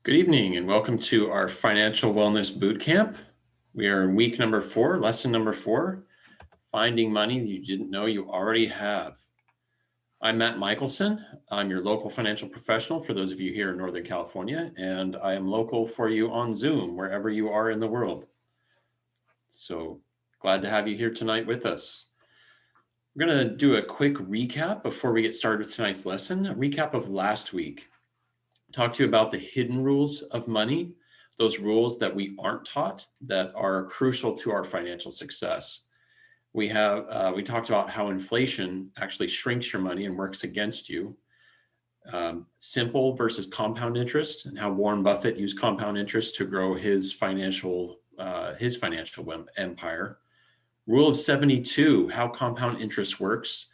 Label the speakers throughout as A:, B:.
A: Good evening and welcome to our Financial Wellness Bootcamp. We are in week number 4, lesson number 4, finding money you didn't know you already have. I'm Matt Michelson. I'm your local financial professional for those of you here in Northern California, and I am local for you on Zoom, wherever you are in the world. So glad to have you here tonight with us. We're going to do a quick recap before we get started with tonight's lesson, a recap of last week. Talk to you about the hidden rules of money, those rules that we aren't taught that are crucial to our financial success. We talked about how inflation actually shrinks your money and works against you. Simple versus compound interest, and how Warren Buffett used compound interest to grow his financial empire. Rule of 72, how compound interest works.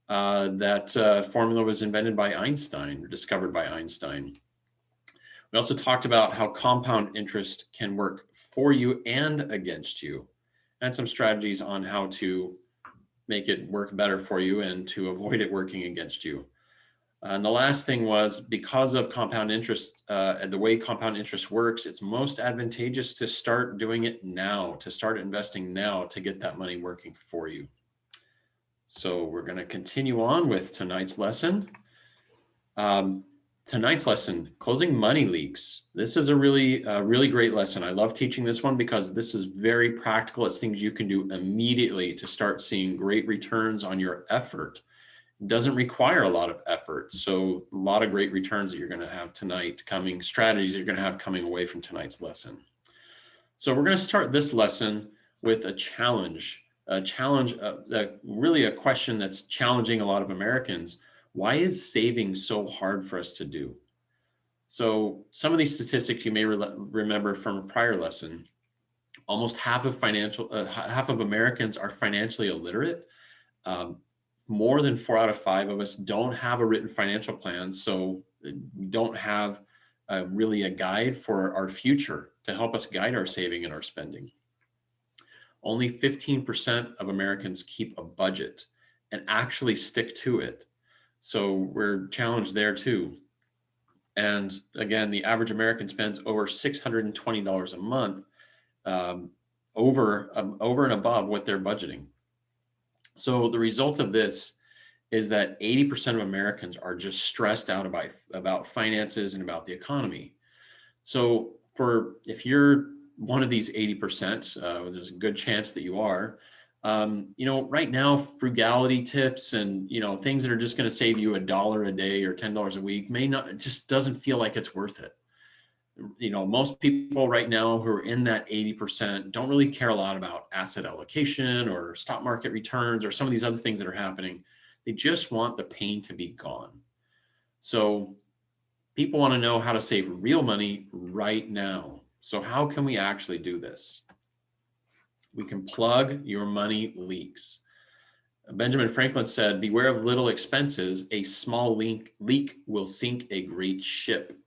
A: That formula was invented by Einstein, or discovered by Einstein. We also talked about how compound interest can work for you and against you, and some strategies on how to make it work better for you and to avoid it working against you. And the last thing was, because of compound interest, the way compound interest works, it's most advantageous to start doing it now, to start investing now to get that money working for you. So we're going to continue on with tonight's lesson. Tonight's lesson, closing money leaks. This is a really great lesson. I love teaching this one because this is very practical. It's things you can do immediately to start seeing great returns on your effort. It doesn't require a lot of effort. So a lot of great returns that you're going to have tonight coming, strategies you're going to have coming away from tonight's lesson. So we're going to start this lesson with a challenge, really a question that's challenging a lot of Americans. Why is saving so hard for us to do? So some of these statistics you may remember from a prior lesson. Almost half of Americans are financially illiterate. More than 4 out of 5 of us don't have a written financial plan, so we don't have really a guide for our future to help us guide our saving and our spending. Only 15% of Americans keep a budget and actually stick to it. So we're challenged there too. And again, the average American spends over $620 a month over and above what they're budgeting. So the result of this is that 80% of Americans are just stressed out about finances and about the economy. So if you're one of these 80%, there's a good chance that you are. Right now, frugality tips and, things that are just going to save you $1 a day or $10 a week just doesn't feel like it's worth it. Most people right now who are in that 80% don't really care a lot about asset allocation or stock market returns or some of these other things that are happening. They just want the pain to be gone. So people want to know how to save real money right now. So how can we actually do this? We can plug your money leaks. Benjamin Franklin said, "Beware of little expenses. A small leak will sink a great ship."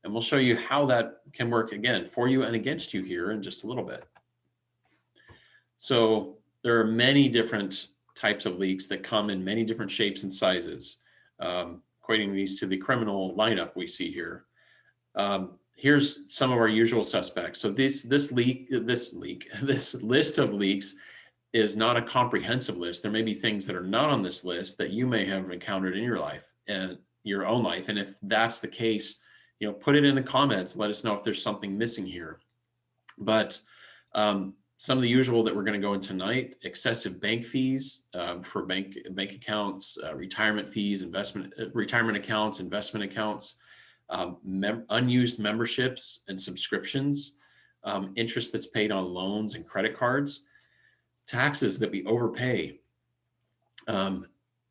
A: And we'll show you how that can work again for you and against you here in just a little bit. So there are many different types of leaks that come in many different shapes and sizes, equating these to the criminal lineup we see here. Here's some of our usual suspects. So this list of leaks is not a comprehensive list. There may be things that are not on this list that you may have encountered in your life and your own life. And if that's the case, put it in the comments. Let us know if there's something missing here. But some of the usual that we're going to go into tonight: excessive bank fees for bank accounts, retirement fees, retirement accounts, investment accounts. Unused memberships and subscriptions, interest that's paid on loans and credit cards, taxes that we overpay,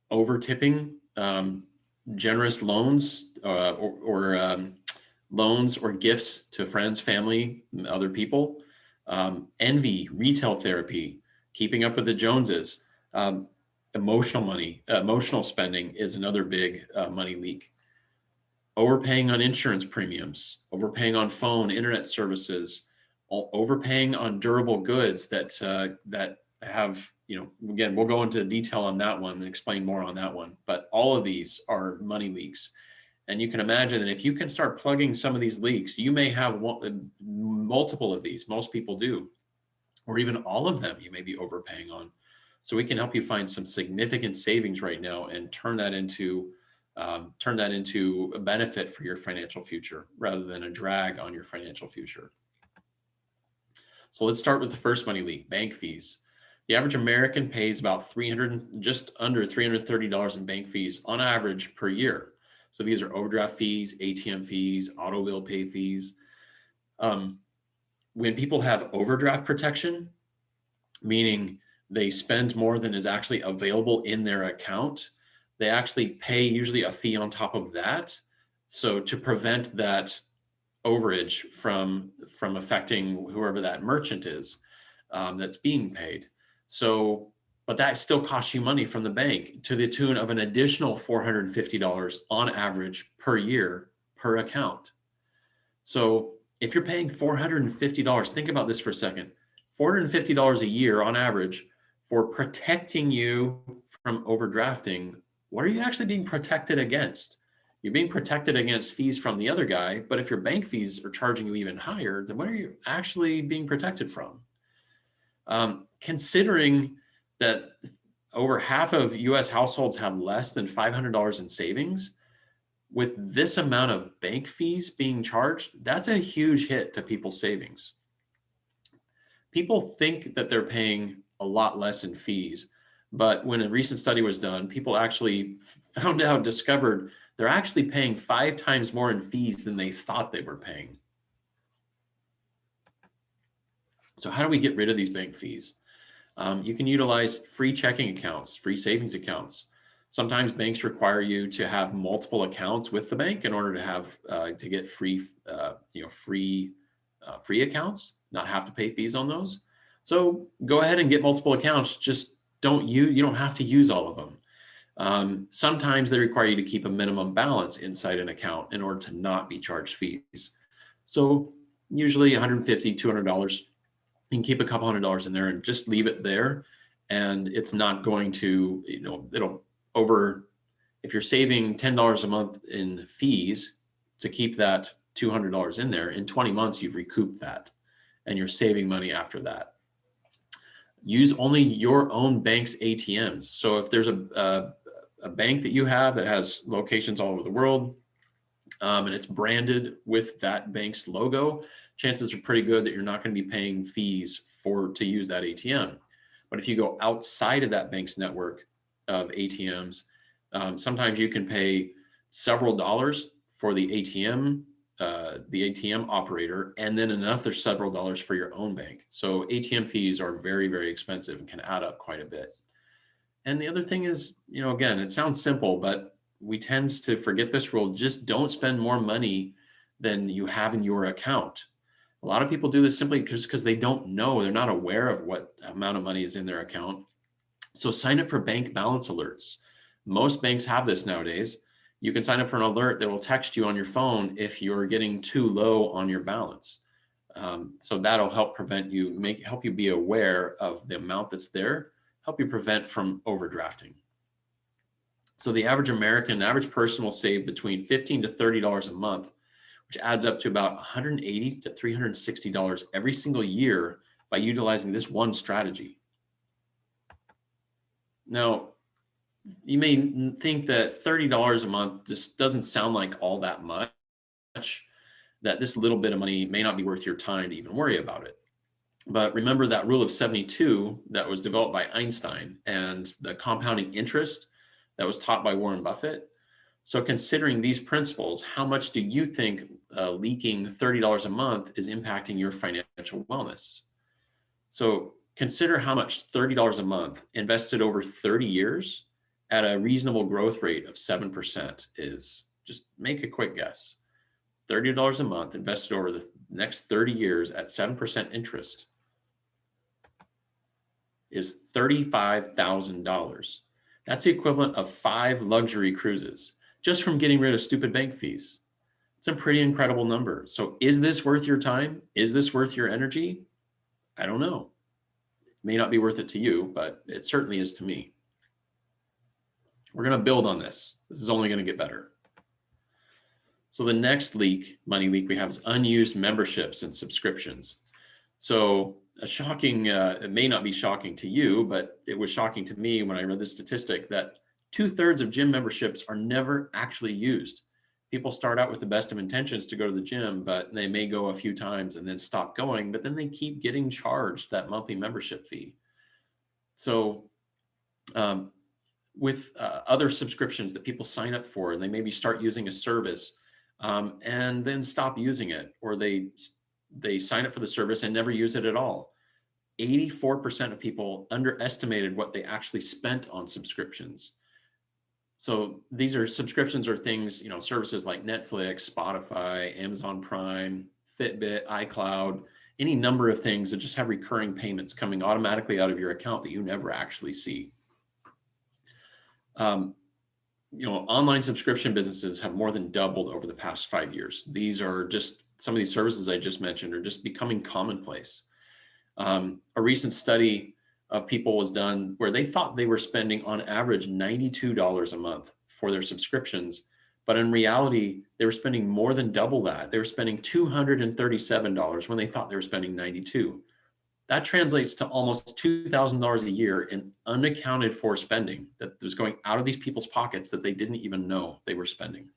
A: over tipping, generous loans or loans or gifts to friends, family, other people, envy, retail therapy, keeping up with the Joneses, emotional spending is another big money leak. Overpaying on insurance premiums, overpaying on phone, internet services, overpaying on durable goods that have, again, we'll go into detail on that one and explain more on that one. But all of these are money leaks. And you can imagine that if you can start plugging some of these leaks, you may have multiple of these. Most people do, or even all of them you may be overpaying on. So we can help you find some significant savings right now and turn that into a benefit for your financial future rather than a drag on your financial future. So let's start with the first money leak, bank fees. The average American pays about just under $330 in bank fees on average per year. So these are overdraft fees, ATM fees, auto bill pay fees. When people have overdraft protection, meaning they spend more than is actually available in their account, they actually pay usually a fee on top of that. So to prevent that overage from affecting whoever that merchant is that's being paid. So, but that still costs you money from the bank to the tune of an additional $450 on average per year per account. So if you're paying $450, think about this for a second, $450 a year on average for protecting you from overdrafting. What are you actually being protected against? You're being protected against fees from the other guy, but if your bank fees are charging you even higher, then what are you actually being protected from? Considering that over half of US households have less than $500 in savings, with this amount of bank fees being charged, that's a huge hit to people's savings. People think that they're paying a lot less in fees, but when a recent study was done, people actually discovered they're actually paying 5 times more in fees than they thought they were paying. So how do we get rid of these bank fees? You can utilize free checking accounts, free savings accounts. Sometimes banks require you to have multiple accounts with the bank in order to have to get free accounts, not have to pay fees on those. So go ahead and get multiple accounts. Just you don't have to use all of them. Sometimes they require you to keep a minimum balance inside an account in order to not be charged fees. So usually $150, $200. You can keep a couple $100 in there and just leave it there. And it's not going to, if you're saving $10 a month in fees to keep that $200 in there, in 20 months, you've recouped that and you're saving money after that. Use only your own bank's ATMs. So if there's a bank that you have that has locations all over the world, and it's branded with that bank's logo, chances are pretty good that you're not going to be paying fees to use that ATM. But if you go outside of that bank's network of ATMs, sometimes you can pay several dollars for the ATM operator, and then another several dollars for your own bank. So ATM fees are very, very expensive and can add up quite a bit. And the other thing is, again, it sounds simple, but we tend to forget this rule. Just don't spend more money than you have in your account. A lot of people do this simply just because they don't know. They're not aware of what amount of money is in their account. So sign up for bank balance alerts. Most banks have this nowadays. You can sign up for an alert that will text you on your phone if you're getting too low on your balance. So that'll help help you be aware of the amount that's there, help you prevent from overdrafting. So the average person will save between $15 to $30 a month, which adds up to about $180 to $360 every single year by utilizing this one strategy. Now, you may think that $30 a month just doesn't sound like all that much, that this little bit of money may not be worth your time to even worry about it. But remember that rule of 72 that was developed by Einstein and the compounding interest that was taught by Warren Buffett. So considering these principles, how much do you think leaking $30 a month is impacting your financial wellness? So consider how much $30 a month invested over 30 years at a reasonable growth rate of 7% is. Just make a quick guess. $30 a month invested over the next 30 years at 7% interest is $35,000. That's the equivalent of 5 luxury cruises just from getting rid of stupid bank fees. It's a pretty incredible number. So is this worth your time? Is this worth your energy? I don't know. It may not be worth it to you, but it certainly is to me. We're going to build on this. This is only going to get better. So the next money leak we have is unused memberships and subscriptions. So a shocking, it may not be shocking to you, but it was shocking to me when I read the statistic that 2/3 of gym memberships are never actually used. People start out with the best of intentions to go to the gym, but they may go a few times and then stop going, but then they keep getting charged that monthly membership fee. So with other subscriptions that people sign up for, and they maybe start using a service and then stop using it, or they sign up for the service and never use it at all. 84% of people underestimated what they actually spent on subscriptions. So these are subscriptions or things, services like Netflix, Spotify, Amazon Prime, Fitbit, iCloud, any number of things that just have recurring payments coming automatically out of your account that you never actually see. Online subscription businesses have more than doubled over the past 5 years. These are just some of these services I just mentioned are just becoming commonplace. A recent study of people was done where they thought they were spending on average $92 a month for their subscriptions, but in reality, they were spending more than double that. They were spending $237 when they thought they were spending $92. That translates to almost $2,000 a year in unaccounted for spending that was going out of these people's pockets that they didn't even know they were spending.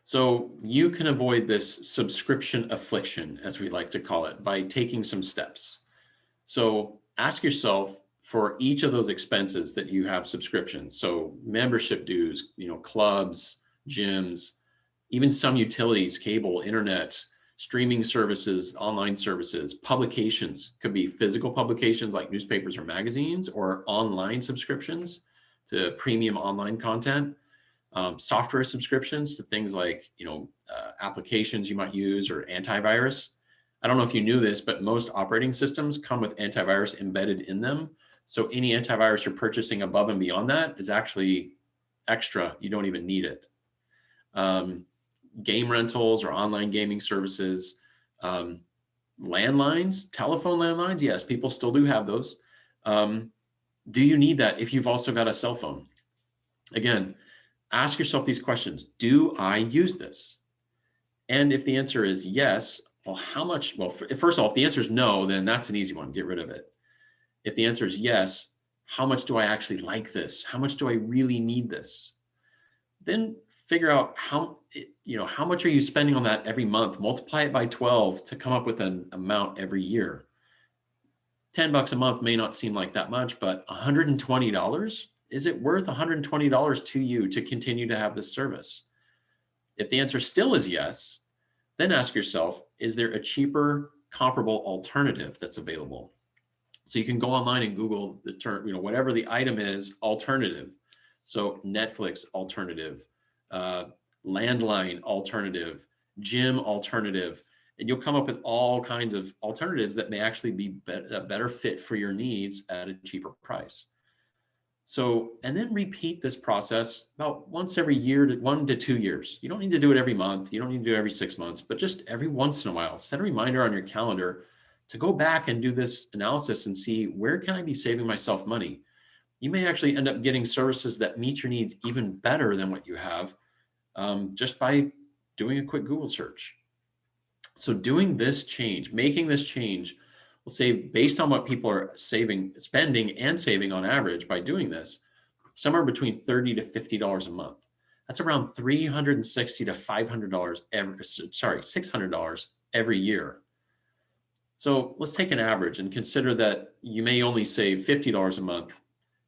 A: So you can avoid this subscription affliction, as we like to call it, by taking some steps. So ask yourself for each of those expenses that you have subscriptions. So membership dues, clubs, gyms, even some utilities, cable, internet, streaming services, online services, publications, could be physical publications like newspapers or magazines, or online subscriptions to premium online content. Software subscriptions to things like, applications you might use, or antivirus. I don't know if you knew this, but most operating systems come with antivirus embedded in them. So any antivirus you're purchasing above and beyond that is actually extra. You don't even need it. Game rentals or online gaming services, landlines, telephone landlines. Yes, people still do have those. Do you need that if you've also got a cell phone? Again, ask yourself these questions. Do I use this? And if the answer is yes, well, how much? Well, first of all, if the answer is no, then that's an easy one. Get rid of it. If the answer is yes, how much do I actually like this? How much do I really need this? Then figure out how much are you spending on that every month? Multiply it by 12 to come up with an amount every year. $10 a month may not seem like that much, but $120, is it worth $120 to you to continue to have this service? If the answer still is yes, then ask yourself, is there a cheaper, comparable alternative that's available? So you can go online and Google the term, whatever the item is, alternative. So Netflix alternative, landline alternative, gym alternative, and you'll come up with all kinds of alternatives that may actually be a better fit for your needs at a cheaper price. So, and then repeat this process about once every year to 1 to 2 years. You don't need to do it every month. You don't need to do it every 6 months, but just every once in a while, set a reminder on your calendar to go back and do this analysis and see, where can I be saving myself money? You may actually end up getting services that meet your needs even better than what you have, just by doing a quick Google search. So doing this change, making this change, will save, based on what people are spending and saving on average by doing this, somewhere between $30 to $50 a month. That's around $360 to $500 $600 every year. So let's take an average and consider that you may only save $50 a month,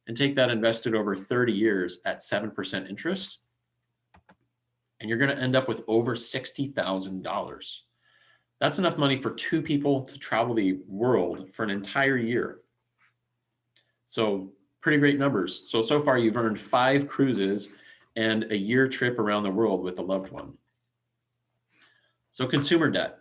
A: and take that invested over 30 years at 7% interest. And you're going to end up with over $60,000. That's enough money for 2 people to travel the world for an entire year. So pretty great numbers. So far you've earned 5 cruises and a year trip around the world with a loved one. So consumer debt.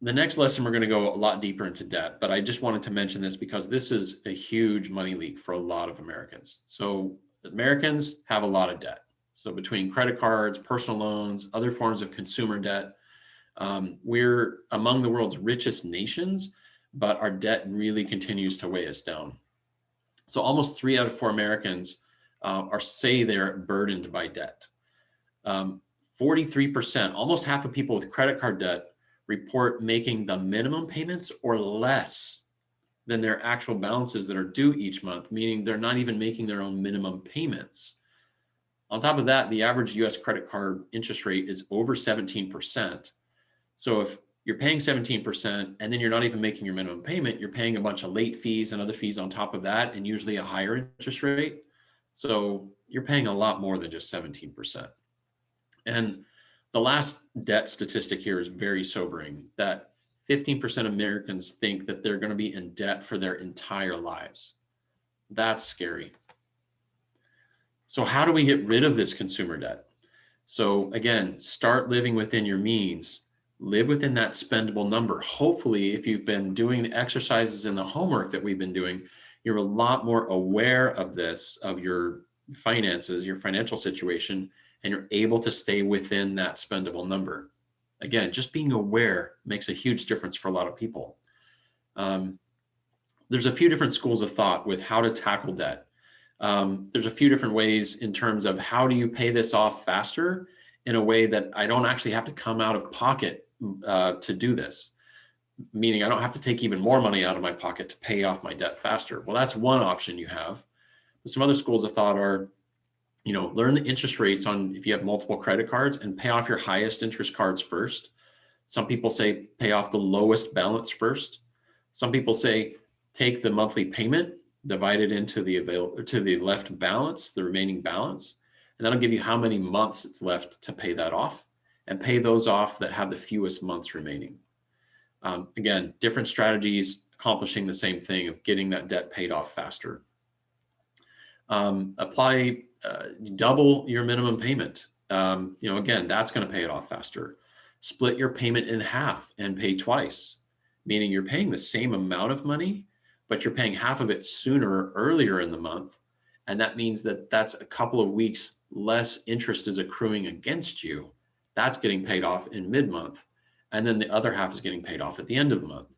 A: The next lesson, we're going to go a lot deeper into debt, but I just wanted to mention this because this is a huge money leak for a lot of Americans. So Americans have a lot of debt. So between credit cards, personal loans, other forms of consumer debt, we're among the world's richest nations, but our debt really continues to weigh us down. So almost 3 out of 4 Americans or say they're burdened by debt. 43%, almost half of people with credit card debt report making the minimum payments or less than their actual balances that are due each month, meaning they're not even making their own minimum payments. On top of that, the average US credit card interest rate is over 17%. So if you're paying 17% and then you're not even making your minimum payment, you're paying a bunch of late fees and other fees on top of that, and usually a higher interest rate. So you're paying a lot more than just 17%. And the last debt statistic here is very sobering, that 15% of Americans think that they're going to be in debt for their entire lives. That's scary. So how do we get rid of this consumer debt? So again, start living within your means. Live within that spendable number. Hopefully, if you've been doing the exercises and the homework that we've been doing, you're a lot more aware of this, of your finances, your financial situation, and you're able to stay within that spendable number. Again, just being aware makes a huge difference for a lot of people. There's a few different schools of thought with how to tackle debt. There's a few different ways in terms of how do you pay this off faster in a way that I don't actually have to come out of pocket to do this, meaning I don't have to take even more money out of my pocket to pay off my debt faster. Well, that's one option you have. But some other schools of thought are, learn the interest rates on if you have multiple credit cards and pay off your highest interest cards first. Some people say pay off the lowest balance first. Some people say take the monthly payment, divide it into the left balance, the remaining balance, and that'll give you how many months it's left to pay that off, and pay those off that have the fewest months remaining. Again, different strategies accomplishing the same thing of getting that debt paid off faster. Double your minimum payment. Again, that's going to pay it off faster. Split your payment in half and pay twice, meaning you're paying the same amount of money, but you're paying half of it sooner, earlier in the month. And that means that that's a couple of weeks less interest is accruing against you. That's getting paid off in mid-month. And then the other half is getting paid off at the end of the month.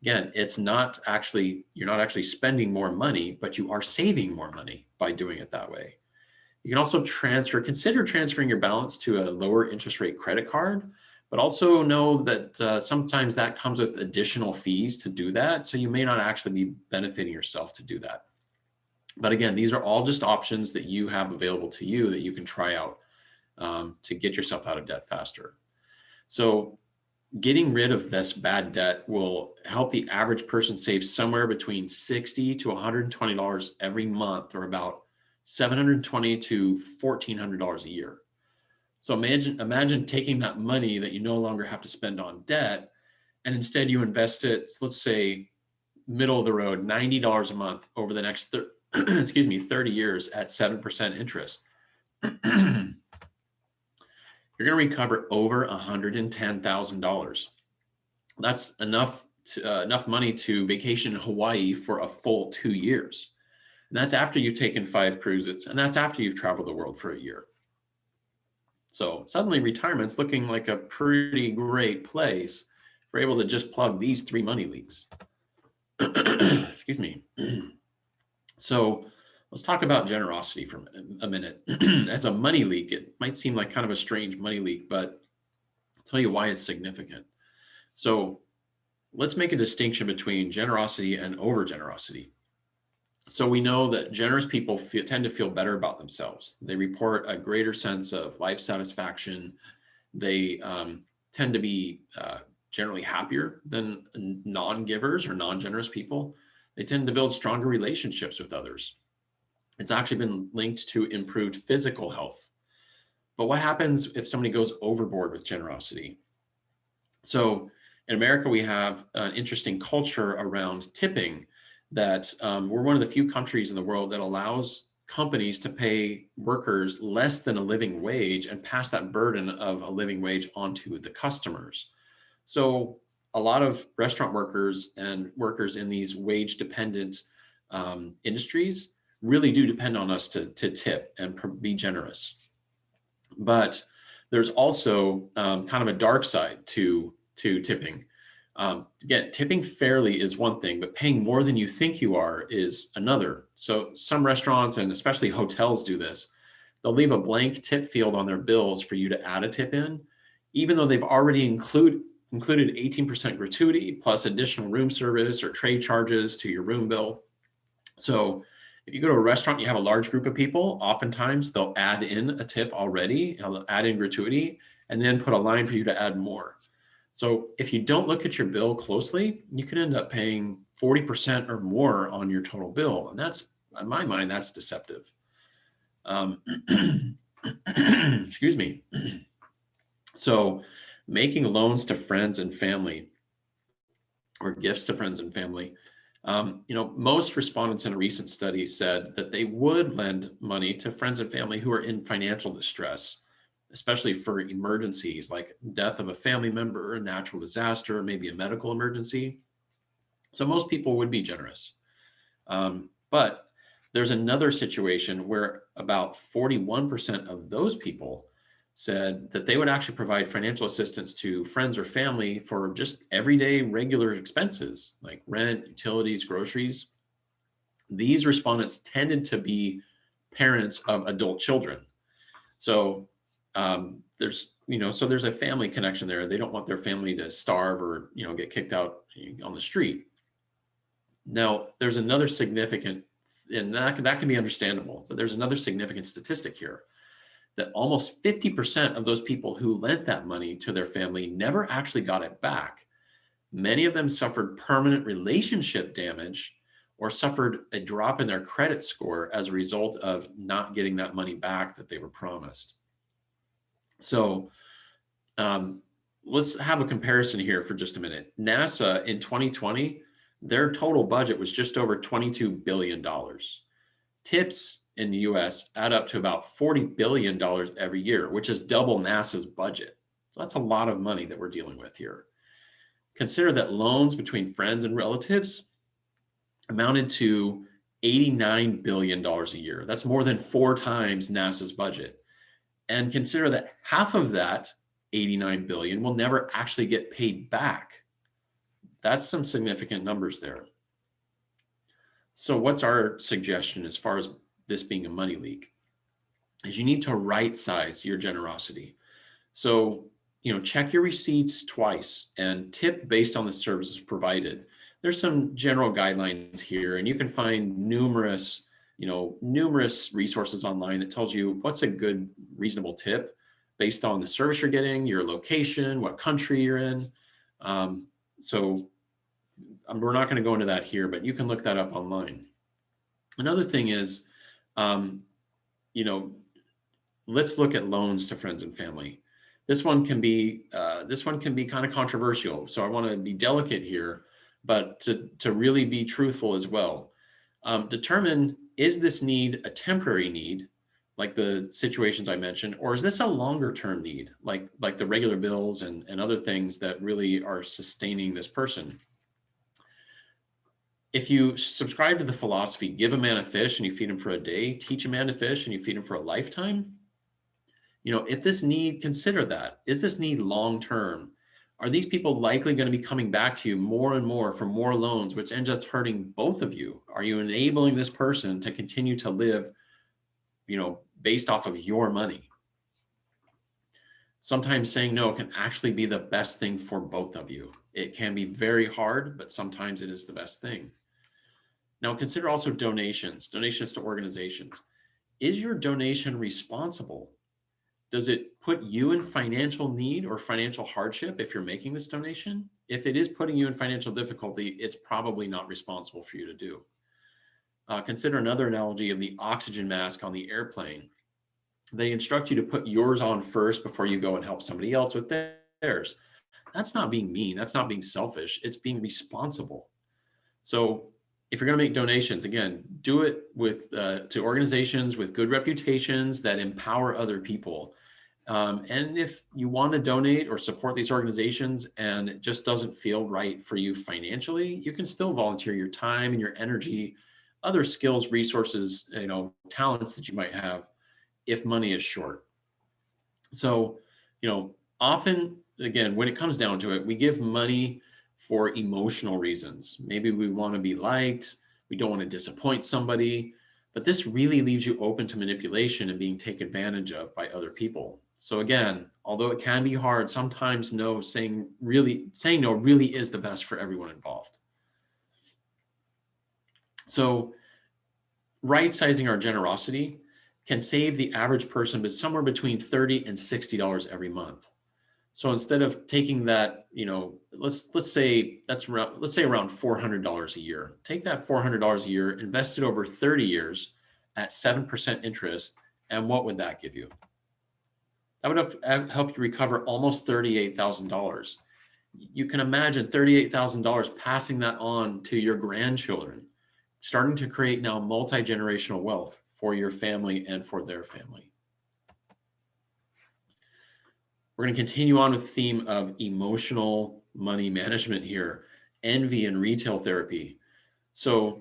A: Again, you're not actually spending more money, but you are saving more money by doing it that way. You can also consider transferring your balance to a lower interest rate credit card, but also know that sometimes that comes with additional fees to do that. So you may not actually be benefiting yourself to do that. But again, these are all just options that you have available to you that you can try out to get yourself out of debt faster. So getting rid of this bad debt will help the average person save somewhere between $60 to $120 every month, or about $720 to $1,400 a year. So imagine taking that money that you no longer have to spend on debt, and instead you invest it, let's say middle of the road, $90 a month over the next 30 years at 7% interest. You're going to recover over $110,000. That's enough money to vacation in Hawaii for a full 2 years. And that's after you've taken 5 cruises, and that's after you've traveled the world for a year. So suddenly retirement's looking like a pretty great place if we're able to just plug these 3 money leaks. Excuse me. So let's talk about generosity for a minute. As a money leak, it might seem like kind of a strange money leak, but I'll tell you why it's significant. So let's make a distinction between generosity and overgenerosity. So we know that generous people tend to feel better about themselves. They report a greater sense of life satisfaction. They tend to be generally happier than non-givers or non-generous people. They tend to build stronger relationships with others. It's actually been linked to improved physical health. But what happens if somebody goes overboard with generosity? So in America, we have an interesting culture around tipping that we're one of the few countries in the world that allows companies to pay workers less than a living wage and pass that burden of a living wage onto the customers. So a lot of restaurant workers and workers in these wage dependent industries really do depend on us to tip and be generous. But there's also kind of a dark side to tipping. Again, tipping fairly is one thing, but paying more than you think you are is another. So some restaurants and especially hotels do this. They'll leave a blank tip field on their bills for you to add a tip in, even though they've already included 18% gratuity plus additional room service or trade charges to your room bill. So if you go to a restaurant, you have a large group of people, oftentimes they'll add in a tip already, they'll add in gratuity, and then put a line for you to add more. So if you don't look at your bill closely, you could end up paying 40% or more on your total bill. And that's, in my mind, that's deceptive. Excuse me. So making loans to friends and family or gifts to friends and family, most respondents in a recent study said that they would lend money to friends and family who are in financial distress, especially for emergencies like death of a family member, a natural disaster, maybe a medical emergency. So most people would be generous. But there's another situation where about 41% of those people said that they would actually provide financial assistance to friends or family for just everyday regular expenses like rent, utilities, groceries. These respondents tended to be parents of adult children. So there's a family connection there. They don't want their family to starve or, get kicked out on the street. Now, there's another significant, and that can be understandable, but there's another significant statistic here that almost 50% of those people who lent that money to their family never actually got it back. Many of them suffered permanent relationship damage or suffered a drop in their credit score as a result of not getting that money back that they were promised. So let's have a comparison here for just a minute. NASA in 2020, their total budget was just over $22 billion. Tips in the US add up to about $40 billion every year, which is double NASA's budget. So that's a lot of money that we're dealing with here. Consider that loans between friends and relatives amounted to $89 billion a year. That's more than 4 times NASA's budget. And consider that half of that 89 billion will never actually get paid back. That's some significant numbers there. So what's our suggestion as far as this being a money leak? Is you need to right size your generosity. So, check your receipts twice and tip based on the services provided. There's some general guidelines here, and you can find numerous resources online that tells you what's a good, reasonable tip based on the service you're getting, your location, what country you're in. So we're not going to go into that here, but you can look that up online. Another thing is, let's look at loans to friends and family. This one can be kind of controversial. So I want to be delicate here, but to really be truthful as well. Determine, is this need a temporary need, like the situations I mentioned, or is this a longer term need, like the regular bills and other things that really are sustaining this person? If you subscribe to the philosophy, give a man a fish and you feed him for a day, teach a man to fish and you feed him for a lifetime, if this need, consider that. Is this need long term? Are these people likely going to be coming back to you more and more for more loans, which ends up hurting both of you? Are you enabling this person to continue to live, based off of your money? Sometimes saying no can actually be the best thing for both of you. It can be very hard, but sometimes it is the best thing. Now, consider also donations to organizations. Is your donation responsible? Does it put you in financial need or financial hardship if you're making this donation? If it is putting you in financial difficulty, it's probably not responsible for you to do. Consider another analogy of the oxygen mask on the airplane. They instruct you to put yours on first before you go and help somebody else with theirs. That's not being mean. That's not being selfish. It's being responsible. So if you're going to make donations, again, do it with to organizations with good reputations that empower other people. And if you want to donate or support these organizations and it just doesn't feel right for you financially, you can still volunteer your time and your energy, other skills, resources, talents that you might have if money is short. So, often, again, when it comes down to it, we give money for emotional reasons. Maybe we want to be liked, we don't want to disappoint somebody, but this really leaves you open to manipulation and being taken advantage of by other people. So again, although it can be hard, sometimes saying no really is the best for everyone involved. So right-sizing our generosity can save the average person but somewhere between $30 and $60 every month. So instead of taking that, let's say around $400 a year. Take that $400 a year, invest it over 30 years at 7% interest, and what would that give you? That would help you recover almost $38,000. You can imagine $38,000 passing that on to your grandchildren, starting to create now multi-generational wealth for your family and for their family. We're going to continue on with the theme of emotional money management here, envy and retail therapy. So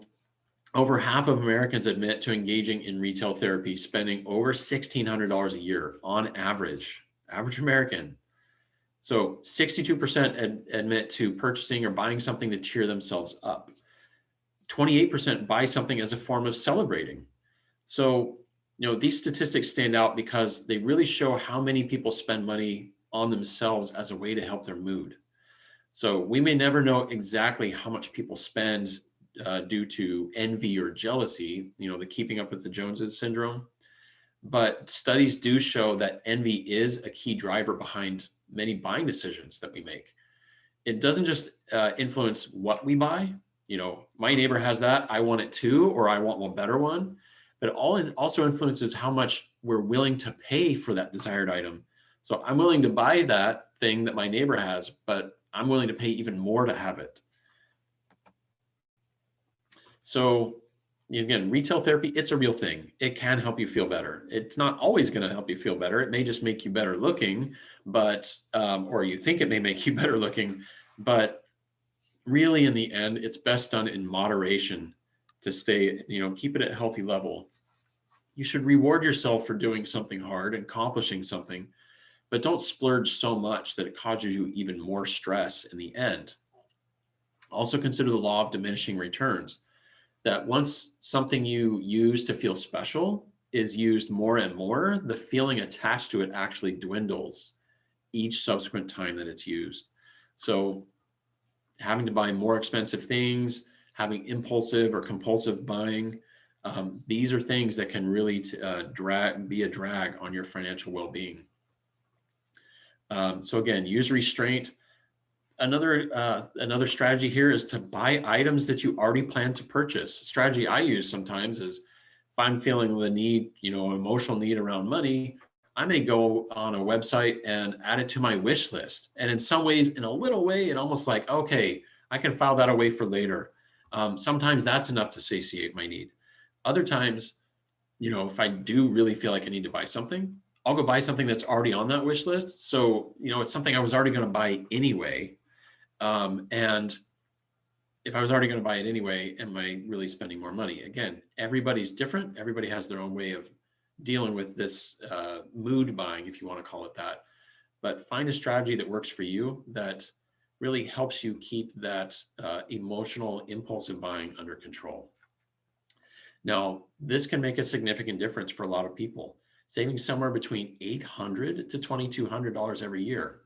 A: over half of Americans admit to engaging in retail therapy, spending over $1,600 a year on average American. So 62% admit to purchasing or buying something to cheer themselves up. 28% buy something as a form of celebrating. So, these statistics stand out because they really show how many people spend money on themselves as a way to help their mood. So we may never know exactly how much people spend due to envy or jealousy, the keeping up with the Joneses syndrome. But studies do show that envy is a key driver behind many buying decisions that we make. It doesn't just influence what we buy. My neighbor has that, I want it too, or I want one better one. But it also influences how much we're willing to pay for that desired item. So I'm willing to buy that thing that my neighbor has, but I'm willing to pay even more to have it. So again, retail therapy, it's a real thing. It can help you feel better. It's not always going to help you feel better. It may just make you better looking, but or you think it may make you better looking, but really in the end, it's best done in moderation to stay, keep it at a healthy level. You should reward yourself for doing something hard and accomplishing something, but don't splurge so much that it causes you even more stress in the end. Also consider the law of diminishing returns, that once something you use to feel special is used more and more, the feeling attached to it actually dwindles each subsequent time that it's used. So having to buy more expensive things, having impulsive or compulsive buying, these are things that can really be a drag on your financial well-being. So again, use restraint. Another strategy here is to buy items that you already plan to purchase. A strategy I use sometimes is if I'm feeling the need, emotional need around money, I may go on a website and add it to my wish list. And in some ways, in a little way, it almost like, okay, I can file that away for later. Sometimes that's enough to satiate my need. Other times, if I do really feel like I need to buy something, I'll go buy something that's already on that wish list. So, it's something I was already going to buy anyway. And if I was already going to buy it anyway, am I really spending more money? Again, everybody's different. Everybody has their own way of dealing with this mood buying, if you want to call it that. But find a strategy that works for you that really helps you keep that emotional impulsive buying under control. Now, this can make a significant difference for a lot of people, saving somewhere between $800 to $2,200 every year.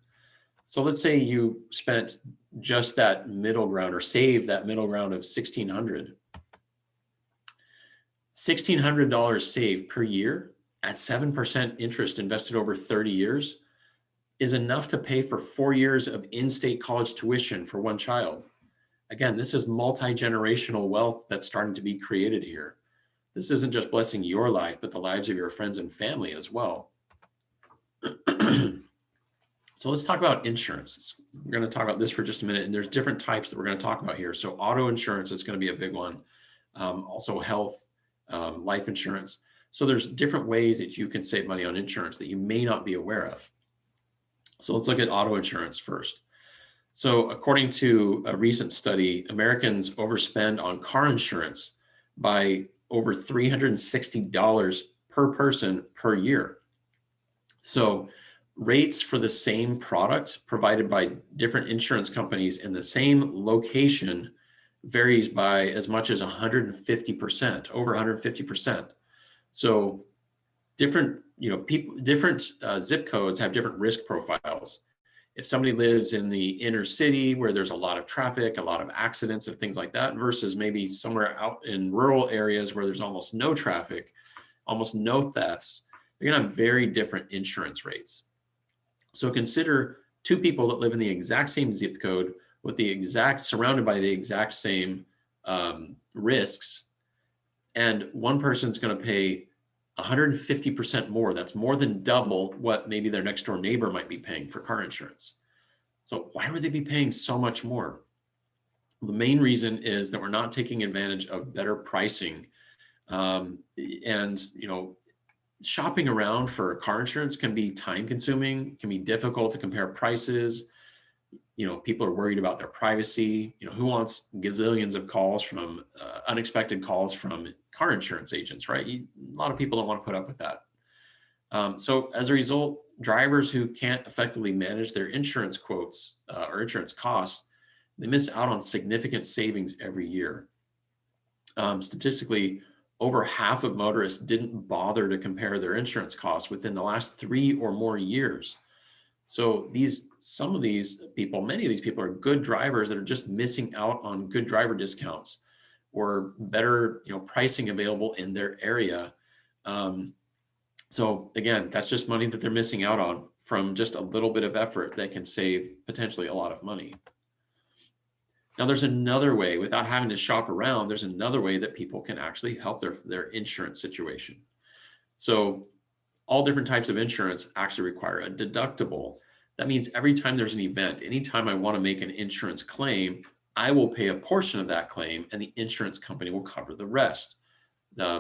A: So let's say you spent just that middle ground or saved that middle ground of $1,600. $1,600 saved per year at 7% interest invested over 30 years is enough to pay for 4 years of in-state college tuition for one child. Again, this is multi-generational wealth that's starting to be created here. This isn't just blessing your life, but the lives of your friends and family as well. So let's talk about insurance. We're going to talk about this for just a minute, and there's different types that we're going to talk about here. So auto insurance is going to be a big one. Also health, life insurance. So there's different ways that you can save money on insurance that you may not be aware of. So let's look at auto insurance first. So according to a recent study, Americans overspend on car insurance by over $360 per person per year. So rates for the same product provided by different insurance companies in the same location varies by as much as 150%, over 150%. So different, different zip codes have different risk profiles. If somebody lives in the inner city where there's a lot of traffic, a lot of accidents and things like that, versus maybe somewhere out in rural areas where there's almost no traffic, almost no thefts, they're gonna have very different insurance rates. So consider two people that live in the exact same zip code with surrounded by the exact same risks. And one person's going to pay 150% more. That's more than double what maybe their next door neighbor might be paying for car insurance. So why would they be paying so much more? The main reason is that we're not taking advantage of better pricing. Shopping around for car insurance can be time consuming, can be difficult to compare prices. People are worried about their privacy. Who wants gazillions of calls from unexpected calls from car insurance agents, right? A lot of people don't want to put up with that. So as a result, drivers who can't effectively manage their insurance quotes or insurance costs, they miss out on significant savings every year. Statistically, over half of motorists didn't bother to compare their insurance costs within the last 3 or more years. So many of these people are good drivers that are just missing out on good driver discounts or better, pricing available in their area. So again, that's just money that they're missing out on from just a little bit of effort that can save potentially a lot of money. Now, there's another way, without having to shop around, there's another way that people can actually help their insurance situation. So all different types of insurance actually require a deductible. That means every time there's an event, anytime I want to make an insurance claim, I will pay a portion of that claim and the insurance company will cover the rest.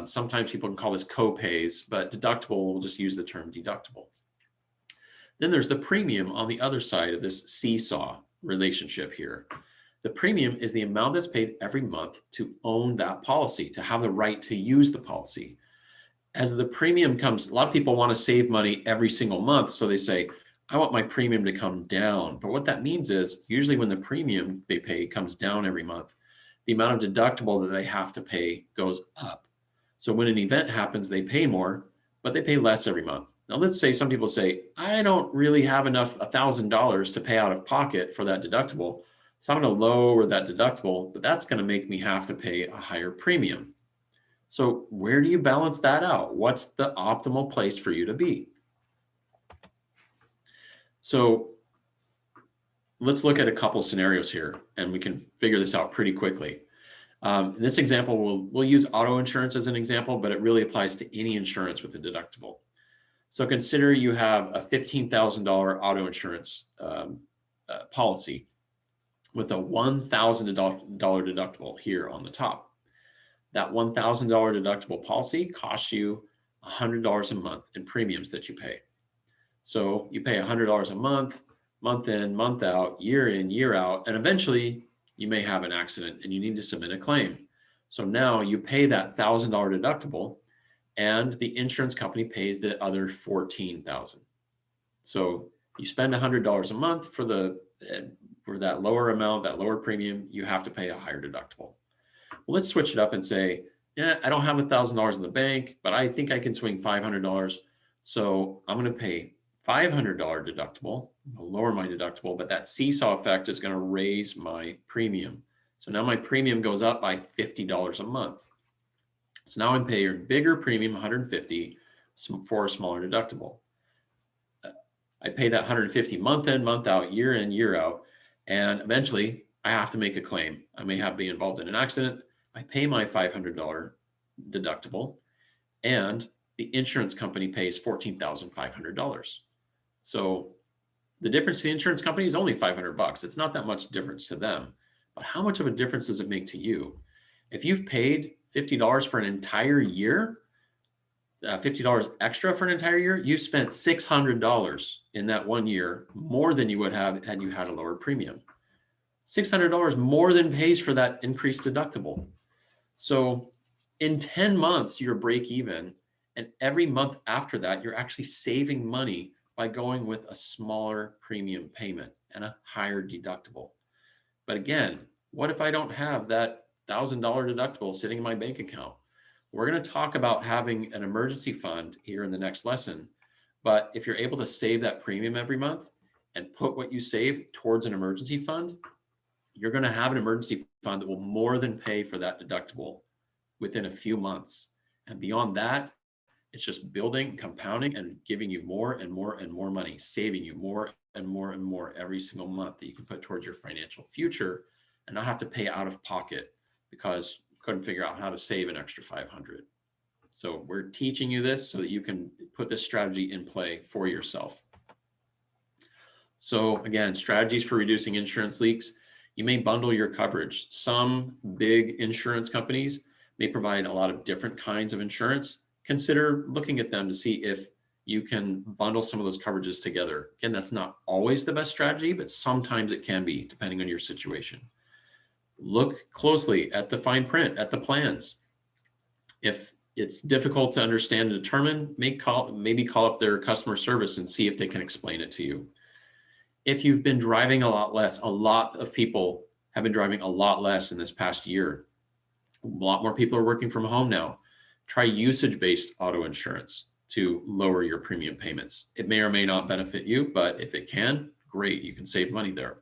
A: Sometimes people can call this co-pays, but deductible, we'll just use the term deductible. Then there's the premium on the other side of this seesaw relationship here. The premium is the amount that's paid every month to own that policy, to have the right to use the policy. As the premium comes, a lot of people want to save money every single month. So they say, I want my premium to come down. But what that means is usually when the premium they pay comes down every month, the amount of deductible that they have to pay goes up. So when an event happens, they pay more, but they pay less every month. Now, let's say some people say, I don't really have enough $1,000 to pay out of pocket for that deductible. So I'm going to lower that deductible, but that's going to make me have to pay a higher premium. So where do you balance that out? What's the optimal place for you to be? So let's look at a couple scenarios here and we can figure this out pretty quickly. In this example, we'll use auto insurance as an example, but it really applies to any insurance with a deductible. So consider you have a $15,000 auto insurance policy with a $1,000 deductible here on the top. That $1,000 deductible policy costs you $100 a month in premiums that you pay. So you pay $100 a month in, month out, year in, year out, and eventually you may have an accident and you need to submit a claim. So now you pay that $1,000 deductible and the insurance company pays the other $14,000. So you spend $100 a month for that lower amount, that lower premium, you have to pay a higher deductible. Well, let's switch it up and say, yeah, I don't have $1,000 in the bank, but I think I can swing $500. So I'm going to pay $500 deductible, I'll lower my deductible, but that seesaw effect is going to raise my premium. So now my premium goes up by $50 a month. So now I'm paying a bigger premium, $150 for a smaller deductible. I pay that $150 month in, month out, year in, year out, and eventually I have to make a claim. I may have been involved in an accident. I pay my $500 deductible, and the insurance company pays $14,500. So the difference to the insurance company is only $500. It's not that much difference to them, but how much of a difference does it make to you? If you've paid $50 for an entire year, $50 extra for an entire year, you spent $600 in that 1 year, more than you would have had you had a lower premium. $600 more than pays for that increased deductible. So in 10 months, you're break even. And every month after that, you're actually saving money by going with a smaller premium payment and a higher deductible. But again, what if I don't have that $1,000 deductible sitting in my bank account? We're going to talk about having an emergency fund here in the next lesson. But if you're able to save that premium every month and put what you save towards an emergency fund, you're going to have an emergency fund that will more than pay for that deductible within a few months. And beyond that, it's just building, compounding, and giving you more and more and more money, saving you more and more and more every single month that you can put towards your financial future and not have to pay out of pocket because you couldn't figure out how to save an extra 500. So we're teaching you this so that you can put this strategy in play for yourself. So again, strategies for reducing insurance leaks. You may bundle your coverage. Some big insurance companies may provide a lot of different kinds of insurance. Consider looking at them to see if you can bundle some of those coverages together. Again, that's not always the best strategy, but sometimes it can be, depending on your situation. Look closely at the fine print, at the plans. If it's difficult to understand and determine, maybe call up their customer service and see if they can explain it to you. If you've been driving a lot less, a lot of people have been driving a lot less in this past year. A lot more people are working from home now. Try usage-based auto insurance to lower your premium payments. It may or may not benefit you, but if it can, great, you can save money there.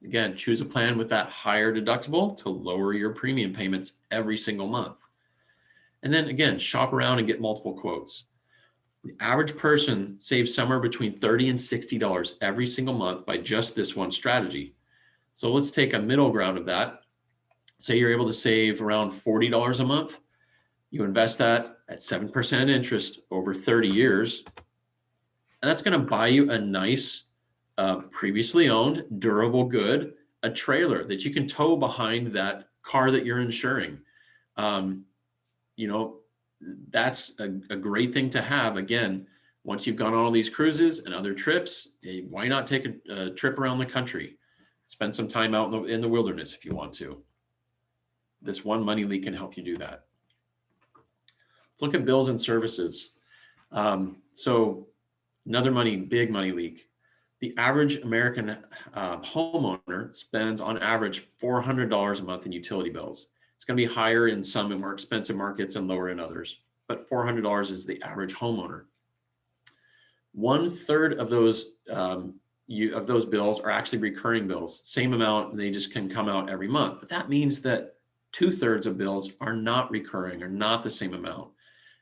A: Again, choose a plan with that higher deductible to lower your premium payments every single month. And then again, shop around and get multiple quotes. The average person saves somewhere between $30 and $60 every single month by just this one strategy. So let's take a middle ground of that. Say you're able to save around $40 a month. You invest that at 7% interest over 30 years, and that's going to buy you a nice, previously owned, durable good, a trailer that you can tow behind that car that you're insuring. That's a great thing to have. Again, once you've gone on all these cruises and other trips, why not take a trip around the country? Spend some time out in the wilderness if you want to. This one money leak can help you do that. Let's look at bills and services. So another big money leak. The average American homeowner spends on average $400 a month in utility bills. It's going to be higher in some and more expensive markets and lower in others, but $400 is the average homeowner. 1/3 of those bills are actually recurring bills, same amount, and they just can come out every month. But that means that 2/3 of bills are not recurring, or not the same amount.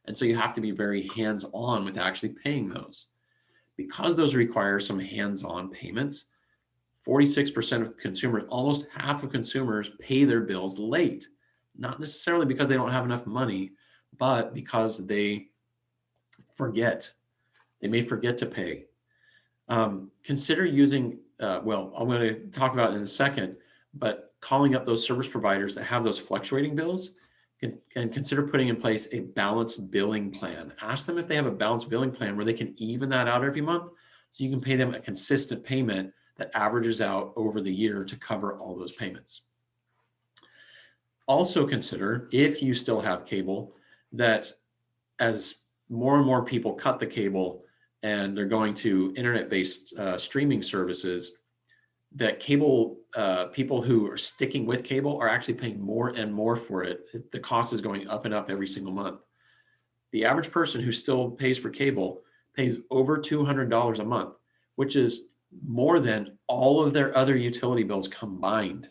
A: And so you have to be very hands-on with actually paying those. Because those require some hands-on payments, 46% of consumers, almost half of consumers, pay their bills late. Not necessarily because they don't have enough money, but because they forget. They may forget to pay. Consider using, I'm going to talk about it in a second, but calling up those service providers that have those fluctuating bills, can consider putting in place a balanced billing plan. Ask them if they have a balanced billing plan where they can even that out every month, so you can pay them a consistent payment that averages out over the year to cover all those payments. Also consider, if you still have cable, that as more and more people cut the cable and they're going to internet-based streaming services, that cable people who are sticking with cable are actually paying more and more for it. The cost is going up and up every single month. The average person who still pays for cable pays over $200 a month, which is more than all of their other utility bills combined.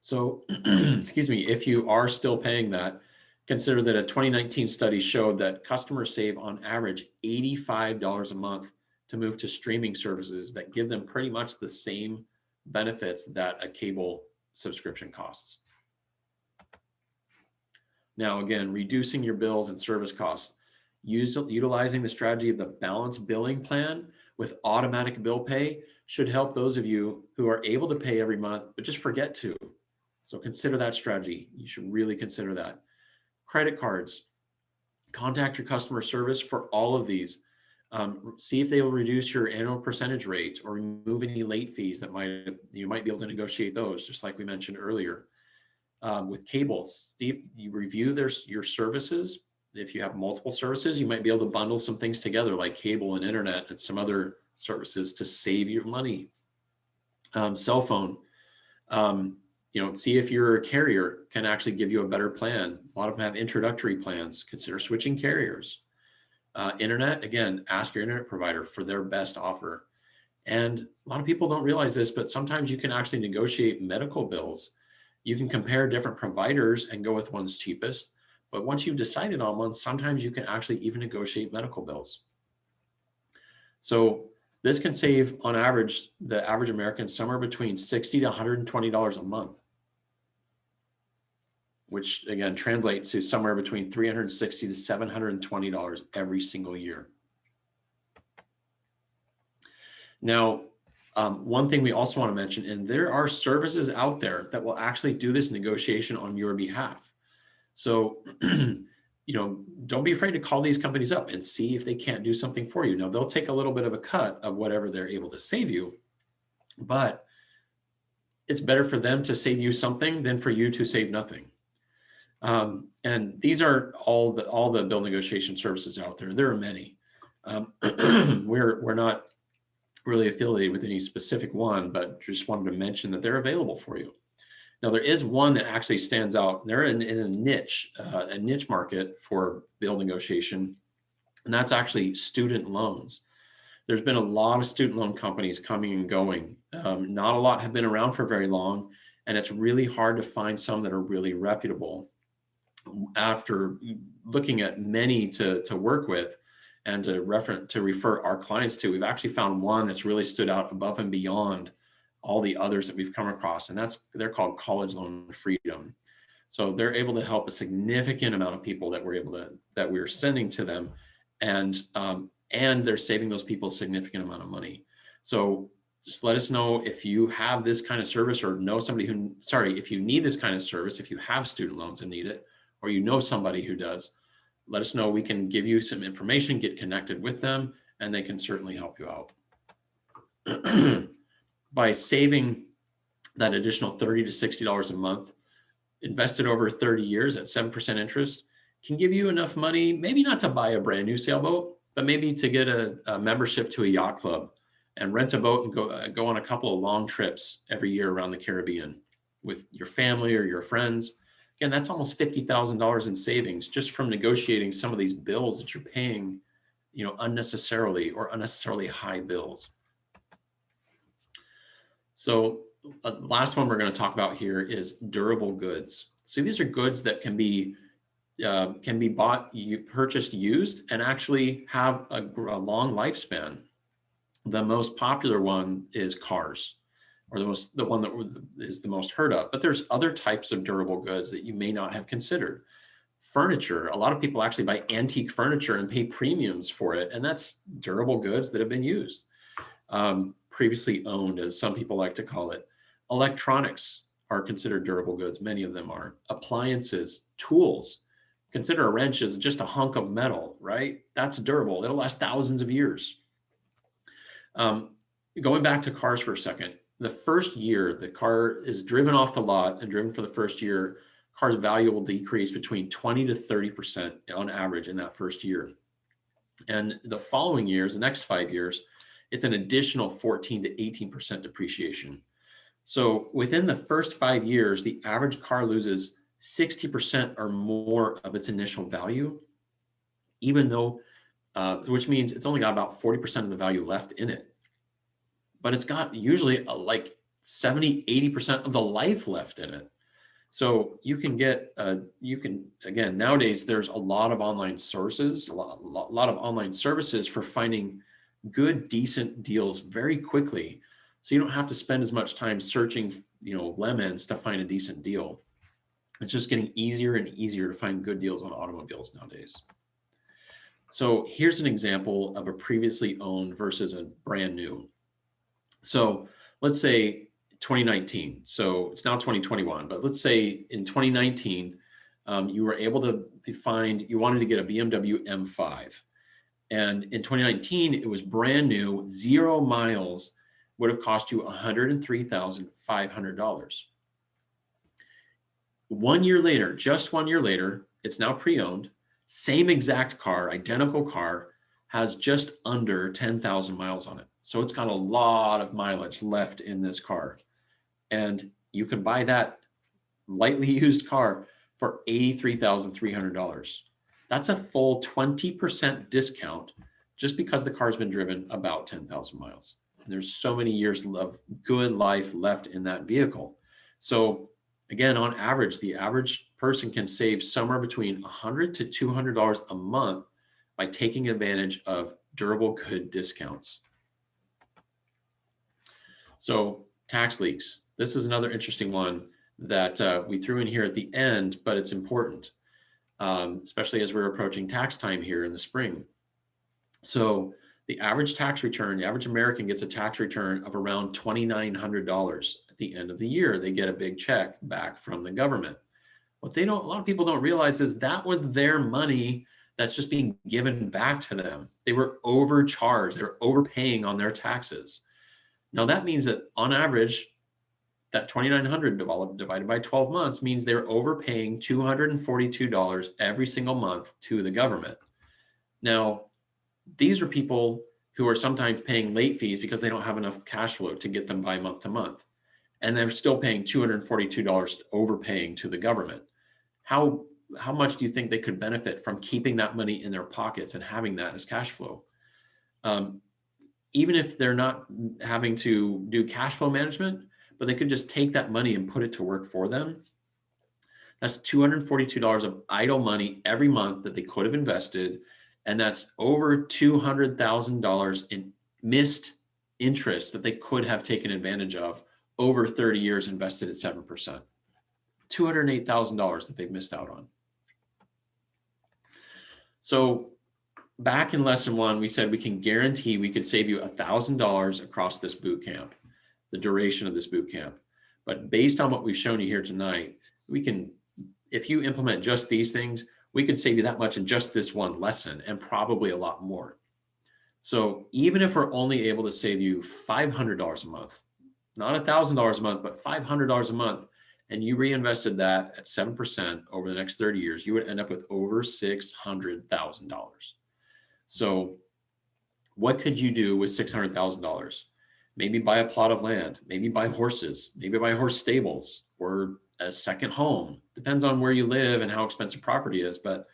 A: So, excuse me, if you are still paying that, consider that a 2019 study showed that customers save on average $85 a month to move to streaming services that give them pretty much the same benefits that a cable subscription costs. Now, again, reducing your bills and service costs. Utilizing the strategy of the balanced billing plan with automatic bill pay should help those of you who are able to pay every month, but just forget to. So consider that strategy. You should really consider that. Credit cards. Contact your customer service for all of these. See if they will reduce your annual percentage rate or remove any late fees that you might be able to negotiate those, just like we mentioned earlier. With cable, see if you review your services If you have multiple services, you might be able to bundle some things together like cable and internet and some other services to save you money. Cell phone, see if your carrier can actually give you a better plan. A lot of them have introductory plans. Consider switching carriers. Internet, again, ask your internet provider for their best offer. And a lot of people don't realize this, but sometimes you can actually negotiate medical bills. You can compare different providers and go with one's cheapest. But once you've decided on one, sometimes you can actually even negotiate medical bills. So this can save, on average, the average American somewhere between $60 to $120 a month, which again translates to somewhere between $360 to $720 every single year. Now, one thing we also want to mention, and there are services out there that will actually do this negotiation on your behalf. So, don't be afraid to call these companies up and see if they can't do something for you. Now, they'll take a little bit of a cut of whatever they're able to save you, but it's better for them to save you something than for you to save nothing. And these are all the bill negotiation services out there. There are many. We're not really affiliated with any specific one, but just wanted to mention that they're available for you. Now, there is one that actually stands out. They're in a niche market for bill negotiation, and that's actually student loans. There's been a lot of student loan companies coming and going. Not a lot have been around for very long, and it's really hard to find some that are really reputable. After looking at many to work with and to refer our clients to, we've actually found one that's really stood out above and beyond all the others that we've come across, and they're called College Loan Freedom. So they're able to help a significant amount of people that we're sending to them, and they're saving those people a significant amount of money. So just let us know if you have this kind of service, or know somebody if you need this kind of service, if you have student loans and need it, or you know somebody who does. Let us know. We can give you some information, get connected with them, and they can certainly help you out. By saving that additional $30 to $60 a month, invested over 30 years at 7% interest, can give you enough money, maybe not to buy a brand new sailboat, but maybe to get a membership to a yacht club and rent a boat and go on a couple of long trips every year around the Caribbean with your family or your friends. Again, that's almost $50,000 in savings just from negotiating some of these bills that you're paying, unnecessarily high bills. So the last one we're going to talk about here is durable goods. So these are goods that can be bought, purchased, used, and actually have a long lifespan. The most popular one is cars, or the one that is the most heard of. But there's other types of durable goods that you may not have considered. Furniture. A lot of people actually buy antique furniture and pay premiums for it, and that's durable goods that have been used. Previously owned, as some people like to call it. Electronics are considered durable goods. Many of them are. Appliances, tools. Consider a wrench as just a hunk of metal, right? That's durable. It'll last thousands of years. Going back to cars for a second, the first year the car is driven off the lot and driven for the first year, car's value will decrease between 20 to 30% on average in that first year. And the following years, the next 5 years, it's an additional 14 to 18% depreciation. So within the first 5 years, the average car loses 60% or more of its initial value, even though, which means it's only got about 40% of the value left in it. But it's got usually like 70, 80% of the life left in it. So you can again, nowadays, there's a lot of online sources, a lot of online services for finding good, decent deals very quickly. So you don't have to spend as much time searching, lemons to find a decent deal. It's just getting easier and easier to find good deals on automobiles nowadays. So here's an example of a previously owned versus a brand new. So let's say 2019. So it's now 2021, but let's say in 2019, you were able to you wanted to get a BMW M5. And in 2019, it was brand new, 0 miles, would have cost you $103,500. 1 year later, just 1 year later, it's now pre-owned. Same exact car, identical car, has just under 10,000 miles on it. So it's got a lot of mileage left in this car. And you can buy that lightly used car for $83,300. That's a full 20% discount just because the car's been driven about 10,000 miles. And there's so many years of good life left in that vehicle. So again, on average, the average person can save somewhere between $100 to $200 a month by taking advantage of durable good discounts. So tax leaks. This is another interesting one that we threw in here at the end, but it's important, especially as we're approaching tax time here in the spring. So the average tax return, the average American gets a tax return of around $2,900 at the end of the year. They get a big check back from the government. What a lot of people don't realize is that was their money that's just being given back to them. They were overcharged. They were overpaying on their taxes. Now that means that on average, that $2,900 divided by 12 months means they're overpaying $242 every single month to the government. Now, these are people who are sometimes paying late fees because they don't have enough cash flow to get them by month to month. And they're still paying $242 overpaying to the government. How much do you think they could benefit from keeping that money in their pockets and having that as cash flow? Even if they're not having to do cash flow management, but they could just take that money and put it to work for them. That's $242 of idle money every month that they could have invested. And that's over $200,000 in missed interest that they could have taken advantage of over 30 years invested at 7%. $208,000 that they've missed out on. So back in lesson 1, we said we can guarantee we could save you $1,000 across this boot camp, the duration of this boot camp. But based on what we've shown you here tonight, we can, if you implement just these things, we could save you that much in just this one lesson and probably a lot more. So even if we're only able to save you $500 a month, not $1,000 a month, but $500 a month, and you reinvested that at 7% over the next 30 years, you would end up with over $600,000. So what could you do with $600,000? Maybe buy a plot of land, maybe buy horses, maybe buy horse stables or a second home. Depends on where you live and how expensive property is, but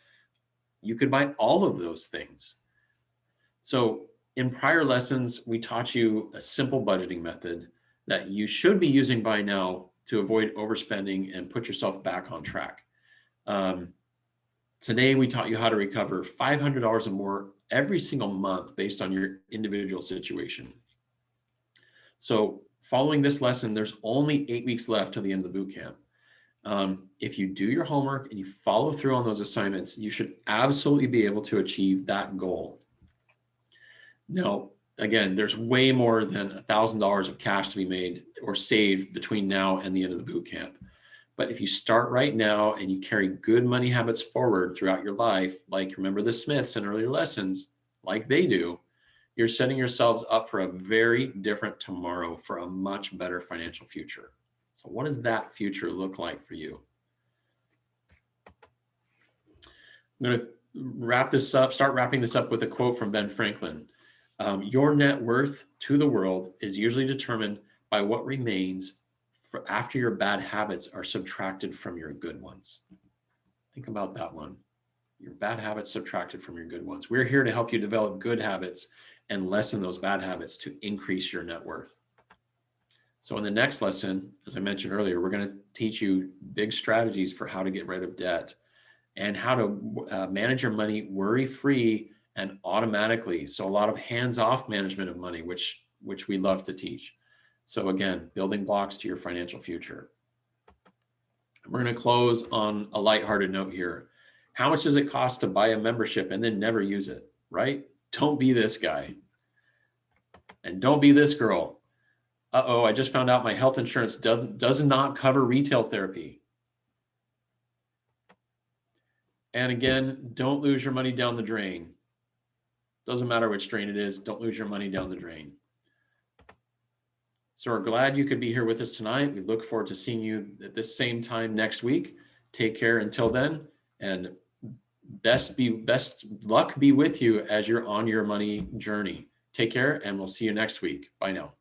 A: you could buy all of those things. So in prior lessons, we taught you a simple budgeting method that you should be using by now to avoid overspending and put yourself back on track. Today, we taught you how to recover $500 or more every single month based on your individual situation. So following this lesson, there's only 8 weeks left to the end of the boot camp. If you do your homework and you follow through on those assignments, you should absolutely be able to achieve that goal. Now, again, there's way more than $1,000 of cash to be made or saved between now and the end of the boot camp. But if you start right now and you carry good money habits forward throughout your life, like remember the Smiths in earlier lessons, like they do, you're setting yourselves up for a very different tomorrow, for a much better financial future. So what does that future look like for you? I'm going to wrap this up, start wrapping this up with a quote from Ben Franklin. Your net worth to the world is usually determined by what remains after your bad habits are subtracted from your good ones. Think about that one. Your bad habits subtracted from your good ones. We're here to help you develop good habits and lessen those bad habits to increase your net worth. So in the next lesson, as I mentioned earlier, we're going to teach you big strategies for how to get rid of debt and how to manage your money worry-free and automatically. So a lot of hands-off management of money, which we love to teach. So again, building blocks to your financial future. We're going to close on a lighthearted note here. How much does it cost to buy a membership and then never use it, right? Don't be this guy. And don't be this girl. Uh-oh, I just found out my health insurance does not cover retail therapy. And again, don't lose your money down the drain. Doesn't matter which drain it is, don't lose your money down the drain. So we're glad you could be here with us tonight. We look forward to seeing you at this same time next week. Take care until then, and best luck be with you as you're on your money journey. Take care, and we'll see you next week. Bye now.